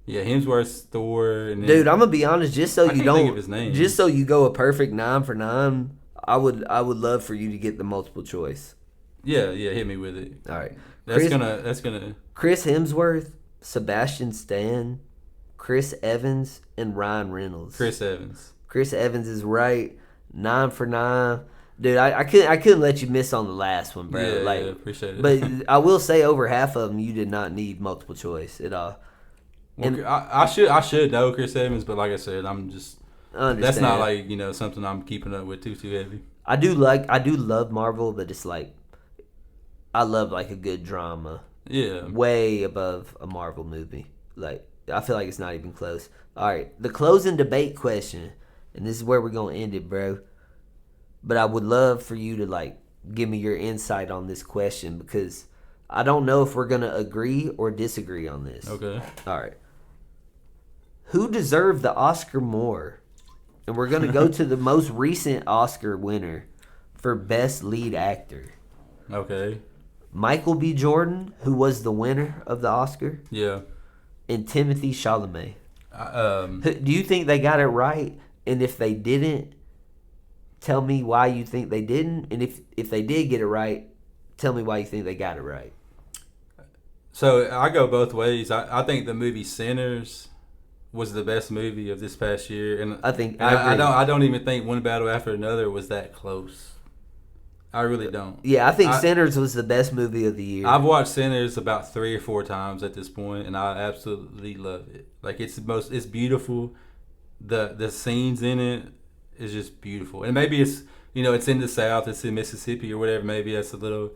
Yeah, Hemsworth's Thor. And dude, I'm gonna be honest. Just so you don't, think of his name. Just so you go a perfect 9 for 9, I would love for you to get the multiple choice. Yeah, hit me with it. All right, that's gonna. Chris Hemsworth, Sebastian Stan, Chris Evans, and Ryan Reynolds. Chris Evans. Chris Evans is right. 9 for 9. Dude, I couldn't let you miss on the last one, bro. Yeah, appreciate it. But I will say over half of them you did not need multiple choice at all. Well, and I should know Chris Evans, but like I said, I'm just that's not like something I'm keeping up with too heavy. I do love Marvel, but it's like I love like a good drama. Yeah, way above a Marvel movie. Like I feel like it's not even close. All right, the closing debate question, and this is where we're gonna end it, bro. But I would love for you to like give me your insight on this question because I don't know if we're gonna agree or disagree on this. Okay. All right. Who deserved the Oscar more? And we're gonna go to the most recent Oscar winner for Best Lead Actor. Okay. Michael B. Jordan, who was the winner of the Oscar. Yeah. And Timothée Chalamet. Do you think they got it right? And if they didn't, tell me why you think they didn't. And if they did get it right, tell me why you think they got it right. So I go both ways. I think the movie Sinners was the best movie of this past year, and I don't even think One Battle After Another was that close. I really don't. Yeah, I think Sinners was the best movie of the year. I've watched Sinners about 3 or 4 times at this point, and I absolutely love it. Like it's beautiful. The scenes in it is just beautiful, and maybe it's it's in the South, it's in Mississippi or whatever. Maybe that's a little,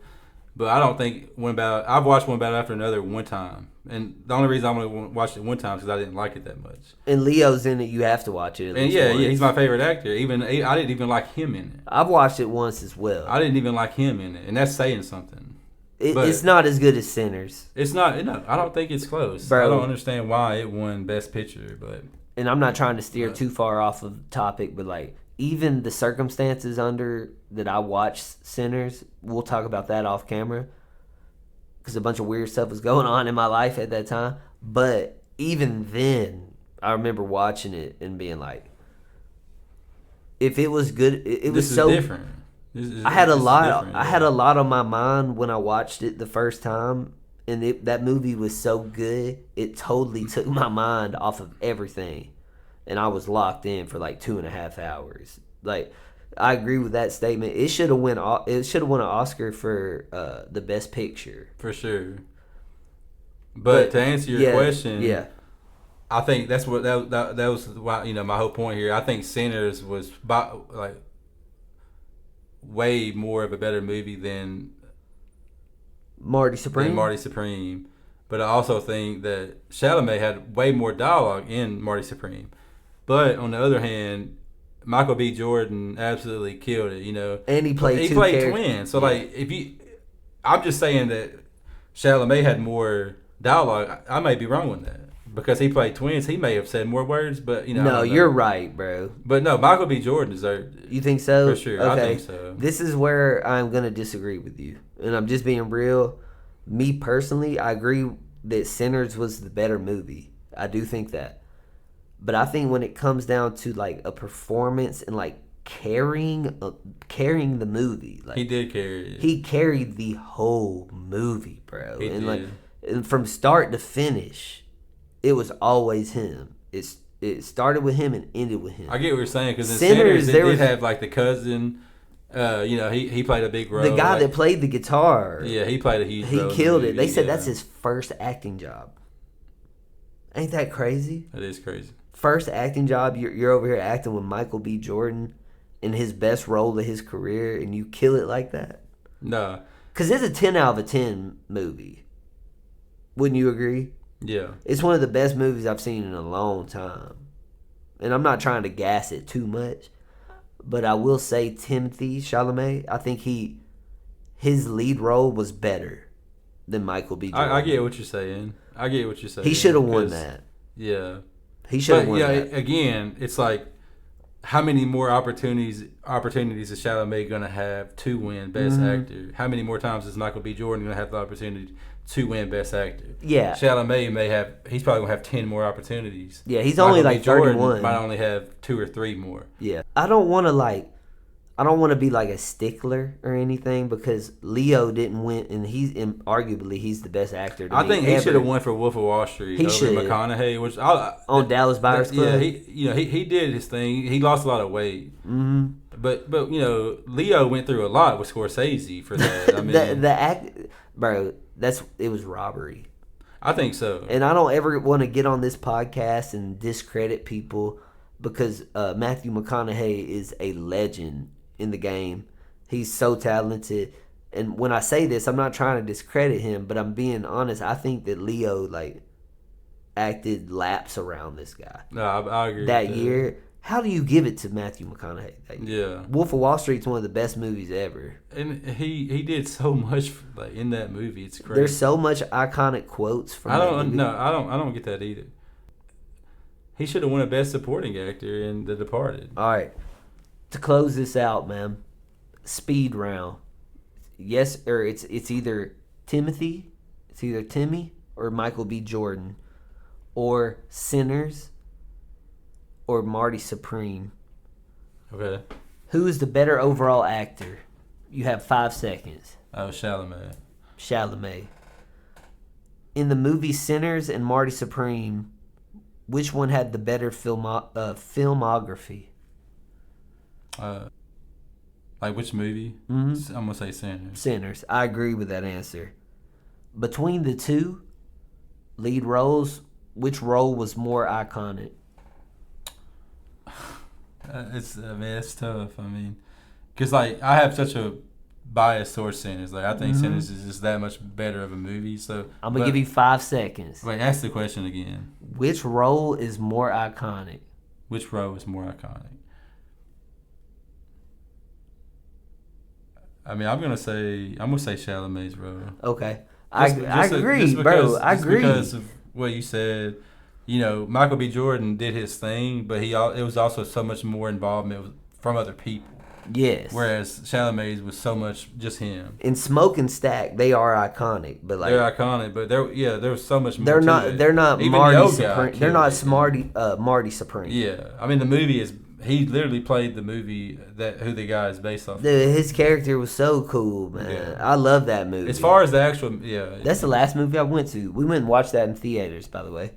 but I don't think I've watched One Battle After Another one time, and the only reason I only watched it one time is because I didn't like it that much. And Leo's in it; you have to watch it. And yeah, he's my favorite actor. I didn't even like him in it. I've watched it once as well. I didn't even like him in it, and that's saying something. It's not as good as Sinners. It's not. No, I don't think it's close. Bro, I don't understand why it won Best Picture, but. And I'm not trying to steer too far off of topic, but like even the circumstances under that I watched Sinners, we'll talk about that off camera because a bunch of weird stuff was going on in my life at that time. But even then, I remember watching it and being like, if it was good, it was so different. I had a lot on my mind when I watched it the first time. And that movie was so good, it totally took my mind off of everything. And I was locked in for like 2.5 hours. Like, I agree with that statement. It should have won an Oscar for the Best Picture. For sure. But to answer your question, I think that's what that was why, my whole point here. I think Sinners was way more of a better movie than Marty Supreme. But I also think that Chalamet had way more dialogue in Marty Supreme. But on the other hand, Michael B. Jordan absolutely killed it, And he played twins. So I'm just saying that Chalamet had more dialogue. I may be wrong with that. because he played twins, he may have said more words, but I No, don't know. you're right, bro. But no, Michael B. Jordan deserved it. You think so? For sure, I think so. This is where I'm gonna disagree with you, and I'm just being real. Me personally, I agree that Sinners was the better movie. I do think that, but I think when it comes down to like a performance and like carrying the movie, like He did carry it. he carried the whole movie, bro. He and did. like and from start to finish, it was always him. It started with him and ended with him. I get what you're saying, because in Sinners, Sinners, it there did was- have like the cousin. He played a big role. The guy like, that played the guitar, Yeah, he played a huge he role. in the killed it. movie, They said yeah. that's his first acting job. Ain't that crazy? That is crazy. First acting job. You're over here acting with Michael B. Jordan in his best role of his career, and you kill it like that. No. Cause it's a 10 out of 10 movie. Wouldn't you agree? Yeah. It's one of the best movies I've seen in a long time. And I'm not trying to gas it too much, but I will say Timothy Chalamet, I think his lead role was better than Michael B. Jordan. I get what you're saying. He should have won 'cause- that. Yeah. He should have But won yeah, that. again, it's like, how many more opportunities is Chalamet gonna have to win Best Mm-hmm. Actor? How many more times is Michael B. Jordan gonna have the opportunity to win Best Actor? Yeah. Chalamet he's probably gonna have 10 more opportunities. Yeah, he's only Michael like B. Jordan 31. might only have 2 or 3 more. Yeah. I don't want to be like a stickler or anything because Leo didn't win, and arguably he's the best actor. I think he ever. should have won for Wolf of Wall Street He over should. McConaughey, which On Dallas Buyers Club. he did his thing. He lost a lot of weight. Mm-hmm. But Leo went through a lot with Scorsese for that. I mean, the act, bro. It was robbery. I think so. And I don't ever want to get on this podcast and discredit people because Matthew McConaughey is a legend in the game. He's so talented. And when I say this, I'm not trying to discredit him, but I'm being honest. I think that Leo acted laps around this guy No, I agree. that with year. How do you give it to Matthew McConaughey that year? Yeah, Wolf of Wall Street's one of the best movies ever. and he did so much in that movie. It's crazy. There's so much iconic quotes from I that don't movie. no, I don't get that either. He should have won a Best Supporting Actor in The Departed. All right. To close this out, man, speed round. Yes, or it's either Timmy or Michael B. Jordan, or Sinners, or Marty Supreme. Okay. Who is the better overall actor? You have 5 seconds. Oh, Chalamet. Chalamet. In the movie Sinners and Marty Supreme, which one had the better filmography? Like which movie? Mhm. I'm gonna say Sinners. Sinners. I agree with that answer. Between the two lead roles, which role was more iconic? It's tough. I mean, because I have such a bias towards Sinners. I think Sinners is just that much better of a movie. So I'm going to give you 5 seconds. Wait, ask the question again. Which role is more iconic? Which role is more iconic? I mean, I'm gonna say Chalamet's role. Okay. I Just agree, just bro. I just agree. because of what you said. Michael B. Jordan did his thing, but it was also so much more involvement from other people. Yes. Whereas Chalamet's was so much just him. In Smoke and Stack, they are iconic, but They're iconic, but there was so much more. they're to not. it. They're not Even Marty Yoga Supreme. They're killed not it. Marty Supreme. Yeah, I mean the movie is. He literally played the movie who the guy is based off. Dude, his character was so cool, man. Yeah. I love that movie. As far as the actual, That's the last movie I went to. We went and watched that in theaters, by the way.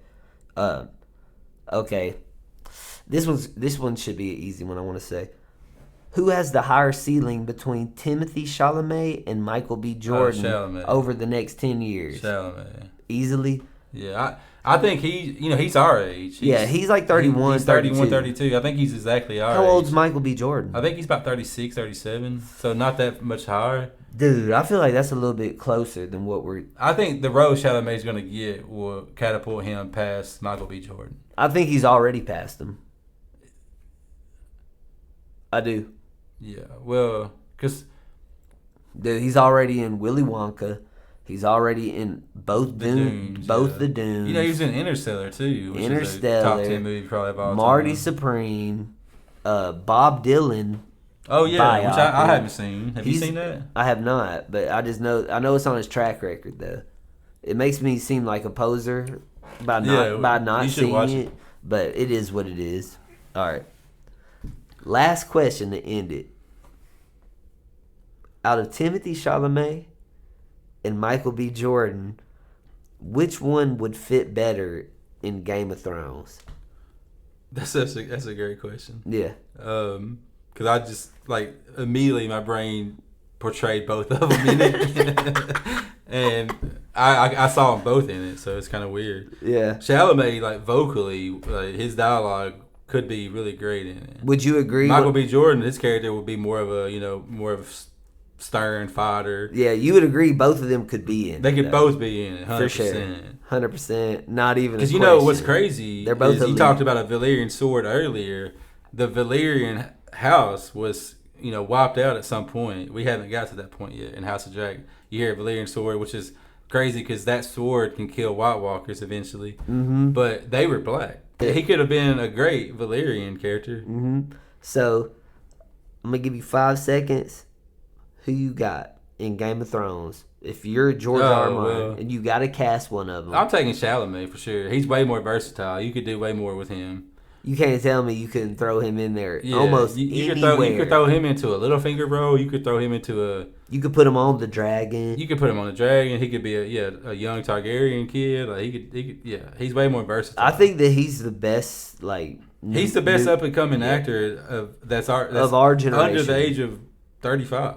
Okay. This one should be an easy one, I want to say. Who has the higher ceiling between Timothy Chalamet and Michael B. Jordan Chalamet. over the next 10 years? Chalamet. Easily? Yeah, I think he's our age. He's like 31, He's 31, 32. 32. I think he's exactly our How age. old's Michael B. Jordan? I think he's about 36, 37. So not that much higher. Dude, I feel like that's a little bit closer than what we're... I think the role Chalamet's going to get will catapult him past Michael B. Jordan. I think he's already passed him. I do. Yeah, well, because... Dude, he's already in Willy Wonka. He's already in both The Dunes, the Dunes. You know, he was in Interstellar too. Which Interstellar. is a top 10 movie probably of all Marty time. Supreme, Bob Dylan. Oh yeah, biopic. which I haven't seen. Have you seen that? I have not, but I know it's on his track record though. It makes me seem like a poser by not seeing it, but it is what it is. All right. Last question to end it. Out of Timothée Chalamet and Michael B. Jordan, which one would fit better in Game of Thrones? That's a great question. Yeah. Because I just like immediately my brain portrayed both of them in it, and I saw them both in it, so it's kind of weird. Yeah. Chalamet, like vocally, his dialogue could be really great in it. Would you agree? Michael B. Jordan, his character would be more of a stern fighter. Yeah, you would agree both of them could be in it. They could both be in it, 100%. For sure. 100%. Not even because you know what's crazy. They're both. You talked about a Valyrian sword earlier. The Valyrian house was wiped out at some point. We haven't got to that point yet in House of Dragon. You hear a Valyrian sword, which is crazy because that sword can kill White Walkers eventually. Mm-hmm. But they were black. Yeah. He could have been a great Valyrian character. Mm-hmm. So I'm gonna give you 5 seconds. Who you got in Game of Thrones? If you're George R. R. Martin and you got to cast one of them, I'm taking Chalamet for sure. He's way more versatile. You could do way more with him. You can't tell me you couldn't throw him in there almost anywhere. You could throw him into a Littlefinger role. You could throw him into a. You could put him on the dragon. You could put him on the dragon. He could be a young Targaryen kid. Like he could. He's way more versatile. I think that he's the best. He's the best up and coming actor of our generation under the age of 35.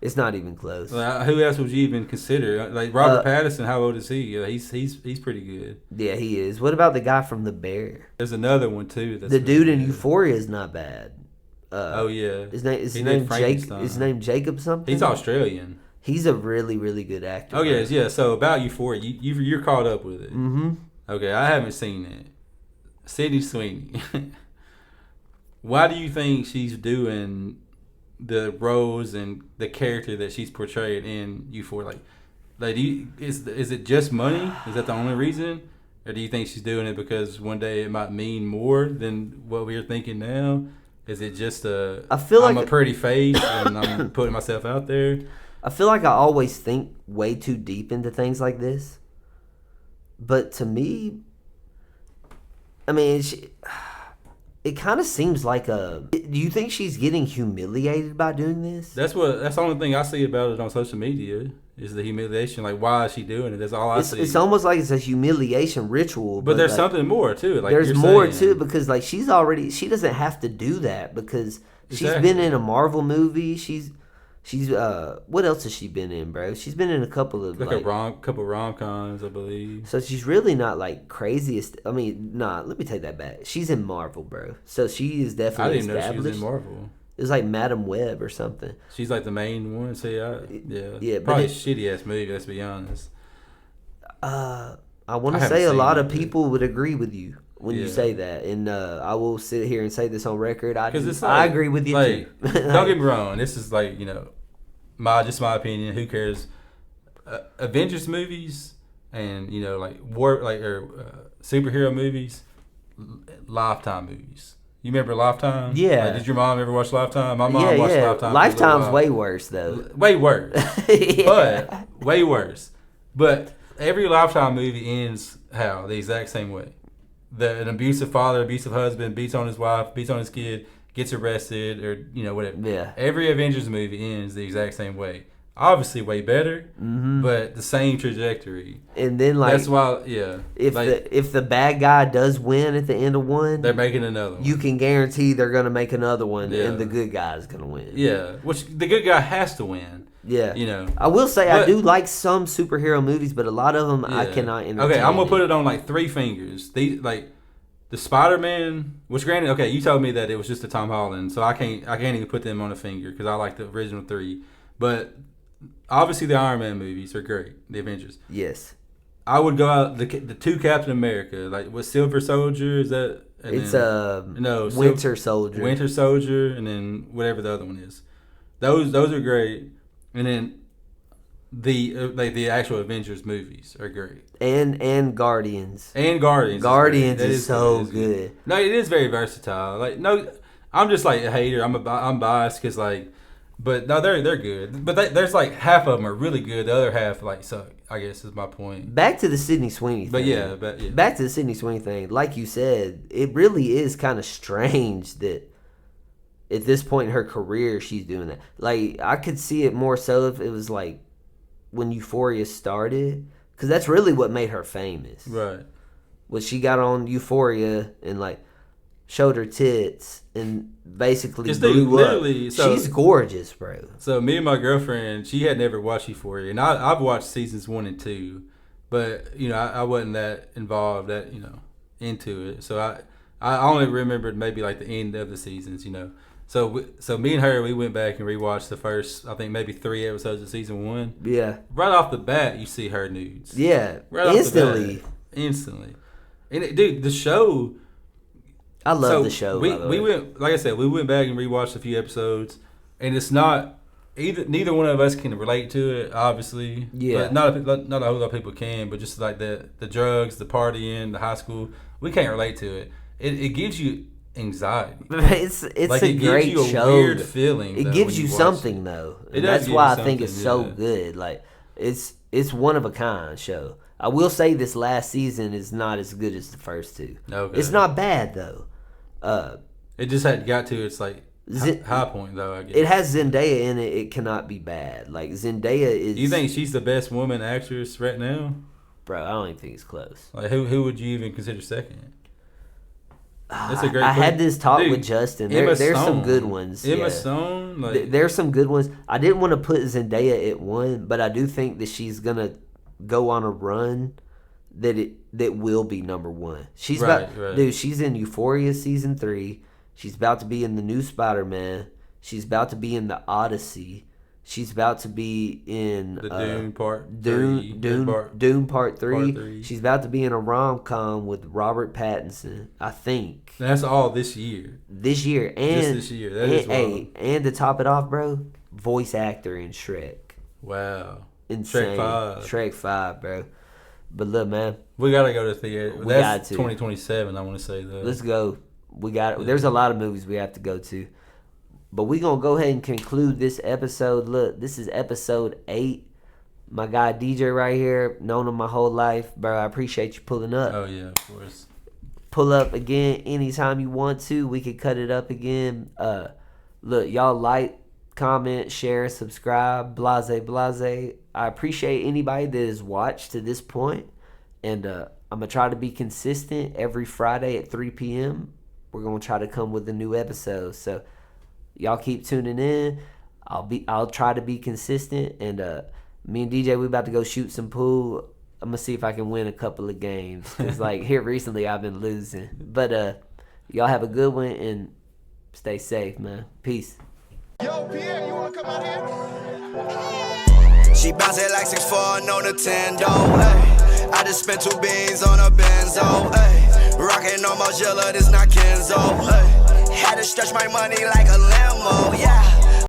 It's not even close. Who else would you even consider? Like Robert Pattinson, how old is he? He's pretty good. Yeah, he is. What about the guy from The Bear? There's another one too. The dude in Euphoria is not bad. His name Jacob something. He's Australian. He's a really, really good actor. Oh yeah. So about Euphoria, you're caught up with it. Mm-hmm. Okay, I haven't seen it. Sydney Sweeney. Why do you think she's doing the roles and the character that she's portrayed in Euphoria? Is it just money? Is that the only reason, or do you think she's doing it because one day it might mean more than what we're thinking now? Is it just I'm a pretty face and I'm putting myself out there? I feel like I always think way too deep into things like this, but to me, I mean, it kind of seems like do you think she's getting humiliated by doing this? That's the only thing I see about it on social media is the humiliation. Like, why is she doing it? That's all I see. It's almost like it's a humiliation ritual. But there's something more to it. Like there's more to it because she doesn't have to do that because she's been in a Marvel movie. She's what else has she been in, bro? She's been in a couple of couple rom-coms, I believe. So she's really not craziest. I mean, let me take that back. She's in Marvel, bro. So she is definitely established. I didn't know she was in Marvel. It was like Madam Web or something. She's like the main one. So yeah, probably a shitty ass movie. Let's be honest. I want to say a lot of people would agree with you when you say that, and I will sit here and say this on record. I agree with you too. Don't get me wrong. This is my opinion. Who cares? Avengers movies and superhero movies, Lifetime movies. You remember Lifetime? Yeah. Did your mom ever watch Lifetime? My mom watched Lifetime. Lifetime's way worse though. Way worse. But way worse. But every Lifetime movie ends how? The exact same way. An abusive father, abusive husband beats on his wife, beats on his kid, gets arrested, or whatever. Yeah. Every Avengers movie ends the exact same way. Obviously, way better, but the same trajectory. And then that's why, if the bad guy does win at the end of one, they're making another one. You can guarantee they're gonna make another one, and the good guy is gonna win. Yeah, which the good guy has to win. Yeah, I will say I do like some superhero movies, but a lot of them I cannot entertain. Okay, I'm gonna put it on 3 fingers. The Spider-Man, which granted, you told me that it was just a Tom Holland, so I can't even put them on a finger because I like the original 3. But obviously the Iron Man movies are great, the Avengers. Yes, I would go out the 2 Captain America, with Silver Soldier. Is that? Winter Soldier. Winter Soldier, and then whatever the other one is. Those are great. And then the actual Avengers movies are great. And Guardians. And Guardians. Guardians is so good. No, it is very versatile. Like no, I'm just like a hater. I'm biased because like, but no, they're good. But there's like half of them are really good. The other half like suck. I guess is my point. Back to the Sydney Sweeney thing. But yeah. Back to the Sydney Sweeney thing. Like you said, it really is kind of strange that at this point in her career she's doing that. Like I could see it more so if it was like when Euphoria started, because that's really what made her famous. Right. Was she got on Euphoria and like showed her tits and basically blew up. She's gorgeous, bro. So me and my girlfriend, she had never watched Euphoria, and I've watched seasons 1 and 2, but you know I wasn't that involved, that into it. So I only remembered maybe like the end of the seasons, So me and her, we went back and rewatched the first, I think maybe 3 episodes of season 1. Yeah. Right off the bat, you see her nudes. Yeah. Right instantly. Instantly. And dude, the show. I love the show. We went, like I said, we went back and rewatched a few episodes, and it's not neither one of us can relate to it, obviously. Yeah. But not a whole lot of people can, but just like the drugs, the partying, the high school, we can't relate to it. It gives you anxiety. It's like a great gives you show. A weird feeling. It gives you something though. And that's why I think it's so good. Like it's one of a kind show. I will say this last season is not as good as the first 2. Okay. It's not bad though. It just had got to its like high point though. I guess it has Zendaya in it. It cannot be bad. Like Zendaya is. You think she's the best woman actress right now? Bro, I don't even think it's close. Like who would you even consider second? That's a great. I had this talk with Justin. There's some good ones. Emma Stone. Like, there's some good ones. I didn't want to put Zendaya at 1, but I do think that she's gonna go on a run that will be number 1. She's dude. She's in Euphoria season 3. She's about to be in the new Spider-Man. She's about to be in the Odyssey. She's about to be in the Dune Part 3. She's about to be in a rom-com with Robert Pattinson, I think. That's all this year. And just this year. That is wild. And to top it off, bro, voice actor in Shrek. Wow. Insane. Shrek 5, bro. But look, man, we gotta go to the theater. That's 2027. I want to say though. Let's go. We got. There's a lot of movies we have to go to. But we're going to go ahead and conclude this episode. Look, this is episode 8. My guy DJ right here, known him my whole life. Bro, I appreciate you pulling up. Oh, yeah, of course. Pull up again anytime you want to. We could cut it up again. Look, y'all like, comment, share, subscribe, blase, blase. I appreciate anybody that has watched to this point. And I'm going to try to be consistent every Friday at 3 p.m. We're going to try to come with a new episode. So, y'all keep tuning in. I'll try to be consistent, and me and DJ, we about to go shoot some pool. I'm gonna see if I can win a couple of games. Cause like here recently, I've been losing. But y'all have a good one and stay safe, man. Peace. Yo, Pierre, you wanna come out here? She bounce it like 6'4", no Nintendo. Ay. I just spent 2 beans on a benzo. Ay. Rockin' on Mozilla, this not Kenzo. Ay. Had to stretch my money like a limo, yeah.